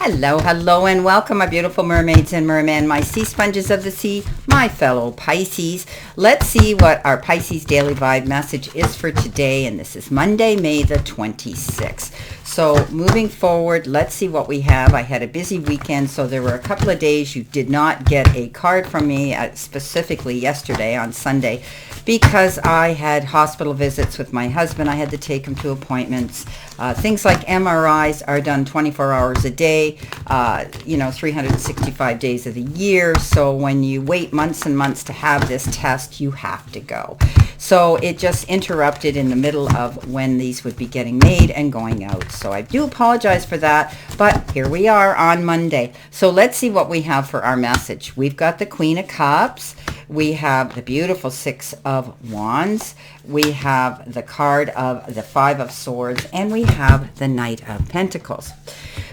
Hello, hello, and welcome, my beautiful mermaids and mermen, my sea sponges of the sea, my fellow Pisces. Let's see what our Pisces Daily Vibe message is for today, and this is Monday, May the 26th. So moving forward, let's see what we have. I had a busy weekend, so there were a couple of days you did not get a card from me, specifically yesterday on Sunday, because I had hospital visits with my husband. I had to take him to appointments. Things like MRIs are done 24 hours a day, 365 days of the year. So when you wait months and months to have this test, you have to go. So it just interrupted in the middle of when these would be getting made and going out. So I do apologize for that, but here we are on Monday. So let's see what we have for our message. We've got the Queen of Cups. We have the beautiful Six of Wands. We have the card of the Five of Swords, and we have the Knight of Pentacles.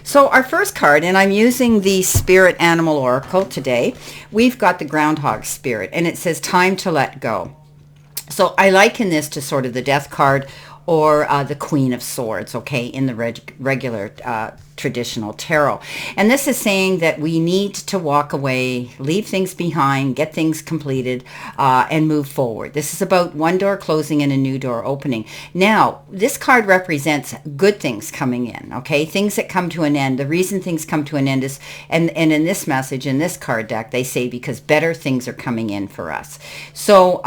So our first card, and I'm using the Spirit Animal Oracle today, we've got the Groundhog Spirit, and it says time to let go. So I liken this to sort of the Death card or the Queen of Swords, okay, in the regular traditional tarot. And this is saying that we need to walk away, leave things behind, get things completed, and move forward. This is about one door closing and a new door opening. Now, this card represents good things coming in, okay? Things that come to an end. The reason things come to an end is, and in this message, in this card deck, they say because better things are coming in for us. So,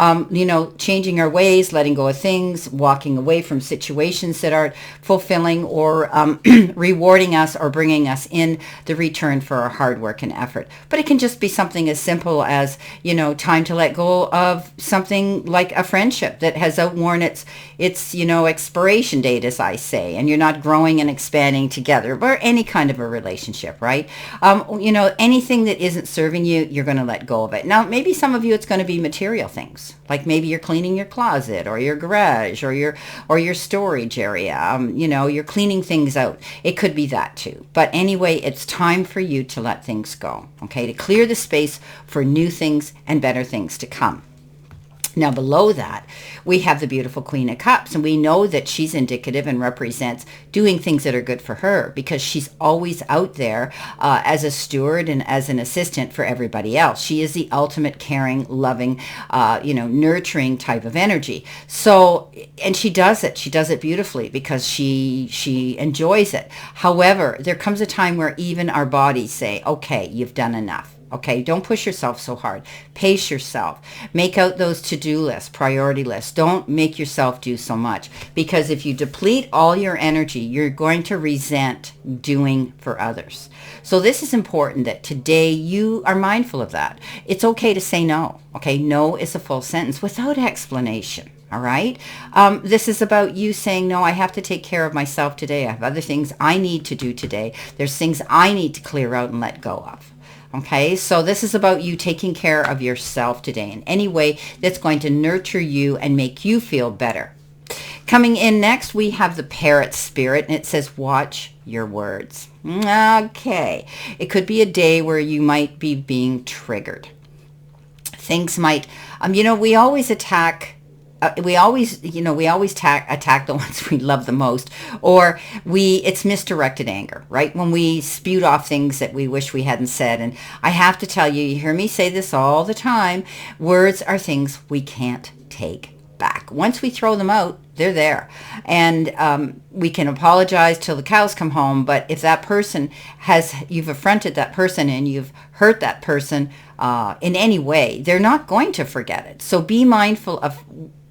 changing our ways, letting go of things, walking away from situations that aren't fulfilling or rewarding us or bringing us in the return for our hard work and effort. But it can just be something as simple as, time to let go of something like a friendship that has outworn its expiration date, as I say, and you're not growing and expanding together, or any kind of a relationship, right? Anything that isn't serving you, you're going to let go of it. Now, maybe some of you, it's going to be material things, like maybe you're cleaning your closet or your garage or your storage area. You're cleaning things out. It could be that too. But anyway, it's time for you to let things go, okay? To clear the space for new things and better things to come. Now below that, we have the beautiful Queen of Cups, and we know that she's indicative and represents doing things that are good for her, because she's always out there as a steward and as an assistant for everybody else. She is the ultimate caring, loving, nurturing type of energy. So, and she does it. She does it beautifully because she enjoys it. However, there comes a time where even our bodies say, okay, you've done enough. Okay, don't push yourself so hard. Pace yourself. Make out those to-do lists, priority lists. Don't make yourself do so much, because if you deplete all your energy, you're going to resent doing for others. So this is important that today you are mindful of that. It's okay to say no. Okay, no is a full sentence without explanation. All right. This is about you saying, no, I have to take care of myself today. I have other things I need to do today. There's things I need to clear out and let go of. Okay, so this is about you taking care of yourself today in any way that's going to nurture you and make you feel better. Coming in next, we have the Parrot Spirit, and it says, watch your words. Okay, it could be a day where you might be being triggered. Things might, we always attack attack the ones we love the most, or it's misdirected anger, right? When we spewed off things that we wish we hadn't said. And I have to tell you, you hear me say this all the time, words are things we can't take back. Once we throw them out, they're there. And we can apologize till the cows come home, but if that person you've affronted that person and you've hurt that person in any way, they're not going to forget it. So be mindful of,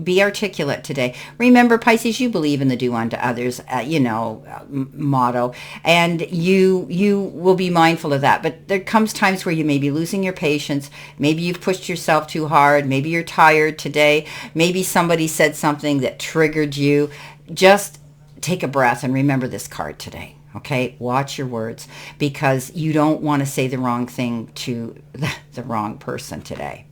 be articulate today. Remember, Pisces, you believe in the do unto others, motto, and you will be mindful of that. But there comes times where you may be losing your patience. Maybe you've pushed yourself too hard. Maybe you're tired today. Maybe somebody said something that triggered you. Just take a breath and remember this card today. Okay, watch your words, because you don't want to say the wrong thing to the wrong person today.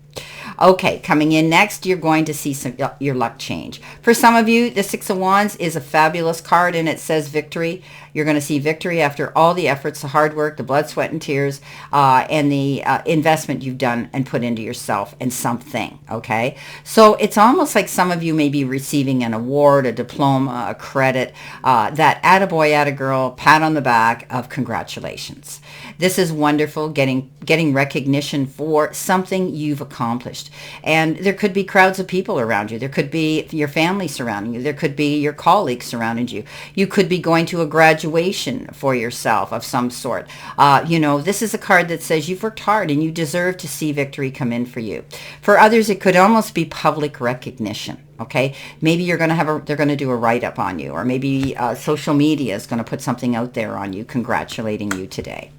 Okay, coming in next, you're going to see your luck change. For some of you, the Six of Wands is a fabulous card, and it says victory. You're going to see victory after all the efforts, the hard work, the blood, sweat, and tears, and the investment you've done and put into yourself and something, okay? So it's almost like some of you may be receiving an award, a diploma, a credit, that attaboy, attagirl, pat on the back of congratulations. This is wonderful, getting recognition for something you've accomplished. And there could be crowds of people around you. There could be your family surrounding you. There could be your colleagues surrounding you. You could be going to a graduation for yourself of some sort. This is a card that says you've worked hard and you deserve to see victory come in for you. For others, it could almost be public recognition. Okay, maybe they're going to do a write-up on you, or maybe social media is going to put something out there on you congratulating you today.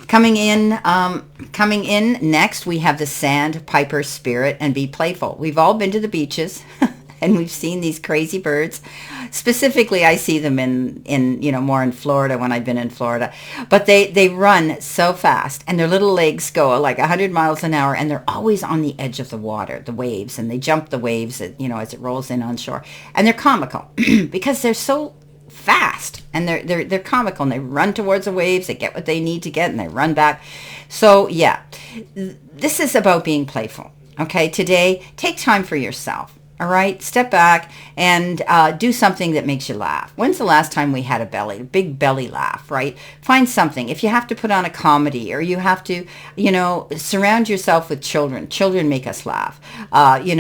Coming in next, we have the Sandpiper Spirit and Be Playful. We've all been to the beaches and we've seen these crazy birds. Specifically, I see them in more in Florida when I've been in Florida. But they run so fast and their little legs go like 100 miles an hour, and they're always on the edge of the water, the waves, and they jump the waves, as it rolls in on shore. And they're comical because they're so fast, and they're comical, and they run towards the waves, they get what they need to get, and they run back. So yeah, this is about being playful. Okay, today, take time for yourself. All right, step back and do something that makes you laugh. When's the last time we had a big belly laugh, right? Find something. If you have to put on a comedy, or you have to, surround yourself with children. Children make us laugh. They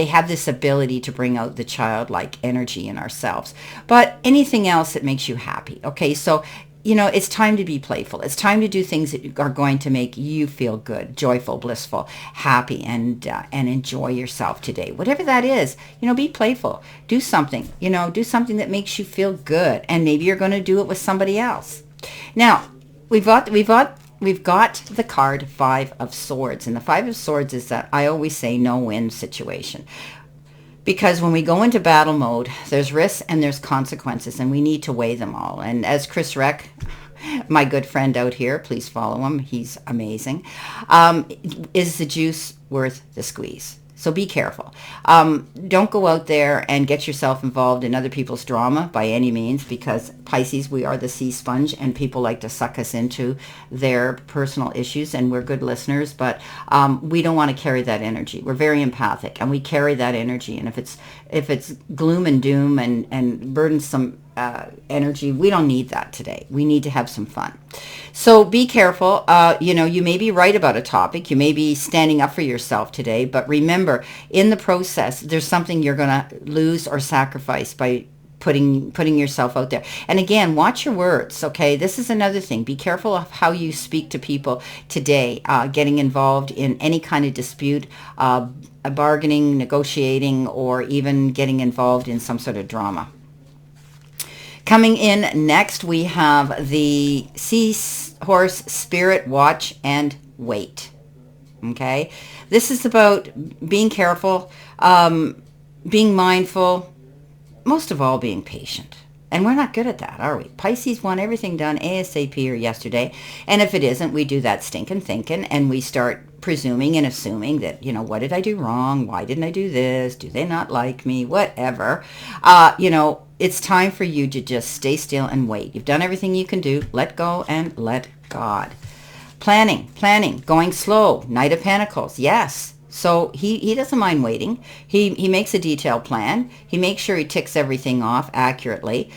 have this ability to bring out the childlike energy in ourselves. But anything else that makes you happy. Okay, so it's time to be playful. It's time to do things that are going to make you feel good, joyful, blissful, happy, and enjoy yourself today. Whatever that is, be playful. Do something, do something that makes you feel good. And maybe you're going to do it with somebody else. Now, we've got the card Five of Swords. And the Five of Swords is that, I always say, no-win situation. Because when we go into battle mode, there's risks and there's consequences, and we need to weigh them all. And as Chris Reck, my good friend out here, please follow him, he's amazing, is the juice worth the squeeze? So be careful. Don't go out there and get yourself involved in other people's drama by any means, because Pisces, we are the sea sponge, and people like to suck us into their personal issues, and we're good listeners, but we don't want to carry that energy. We're very empathic, and we carry that energy. And if it's gloom and doom and burdensome energy, we don't need that today. We need to have some fun. So be careful. You may be right about a topic. You may be standing up for yourself today, but remember, in the process, there's something you're going to lose or sacrifice by putting yourself out there. And again, watch your words, okay? This is another thing. Be careful of how you speak to people today, getting involved in any kind of dispute, bargaining, negotiating, or even getting involved in some sort of drama. Coming in next, we have the Seahorse Spirit, Watch and Wait. Okay? This is about being careful, being mindful, most of all being patient. And we're not good at that, are we? Pisces want everything done ASAP or yesterday. And if it isn't, we do that stinking thinking, and we start presuming and assuming that, what did I do wrong? Why didn't I do this? Do they not like me? Whatever. It's time for you to just stay still and wait. You've done everything you can do. Let go and let God. Planning, going slow. Knight of Pentacles, yes. So he doesn't mind waiting. He makes a detailed plan. He makes sure he ticks everything off accurately.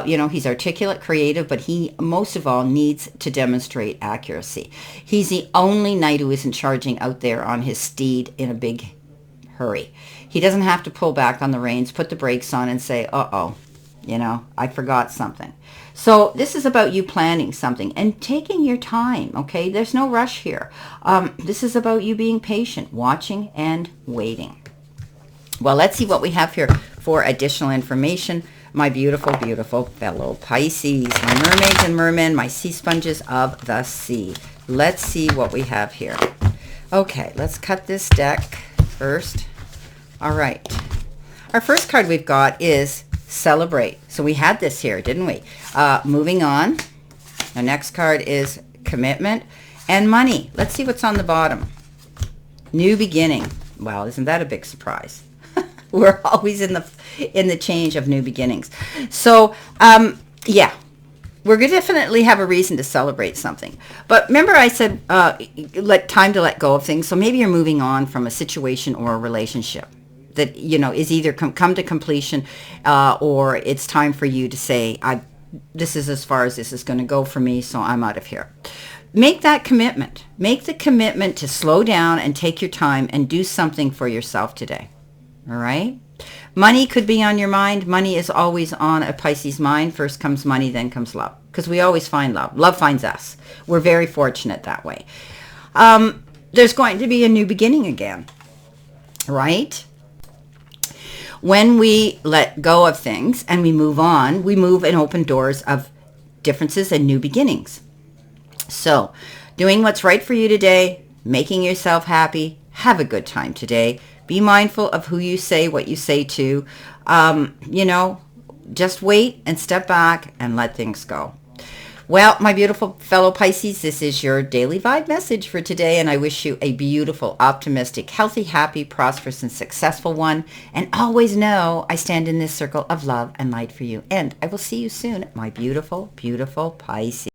He's articulate, creative, but he most of all needs to demonstrate accuracy. He's the only knight who isn't charging out there on his steed in a big hurry. He doesn't have to pull back on the reins, put the brakes on, and say, uh-oh, I forgot something. So this is about you planning something and taking your time, okay? There's no rush here. This is about you being patient, watching and waiting. Well, let's see what we have here for additional information. My beautiful, beautiful fellow Pisces, my mermaids and mermen, my sea sponges of the sea. Let's see what we have here. Okay, let's cut this deck first. All right. Our first card we've got is Celebrate. So we had this here, didn't we? Moving on. The next card is Commitment and Money. Let's see what's on the bottom. New Beginning. Wow, isn't that a big surprise? We're always in the change of new beginnings. So, yeah, we're going to definitely have a reason to celebrate something. But remember I said time to let go of things. So maybe you're moving on from a situation or a relationship that, is either come to completion or it's time for you to say, this is as far as this is going to go for me, so I'm out of here. Make that commitment. Make the commitment to slow down and take your time and do something for yourself today. All right? Money could be on your mind. Money is always on a Pisces mind. First comes money, then comes love. Because we always find love. Love finds us. We're very fortunate that way. There's going to be a new beginning again. Right? When we let go of things and we move on, we move and open doors of differences and new beginnings. So, doing what's right for you today, making yourself happy, have a good time today. Be mindful of who you say, what you say to. Just wait and step back and let things go. Well, my beautiful fellow Pisces, this is your daily vibe message for today, and I wish you a beautiful, optimistic, healthy, happy, prosperous, and successful one. And always know I stand in this circle of love and light for you. And I will see you soon, my beautiful, beautiful Pisces.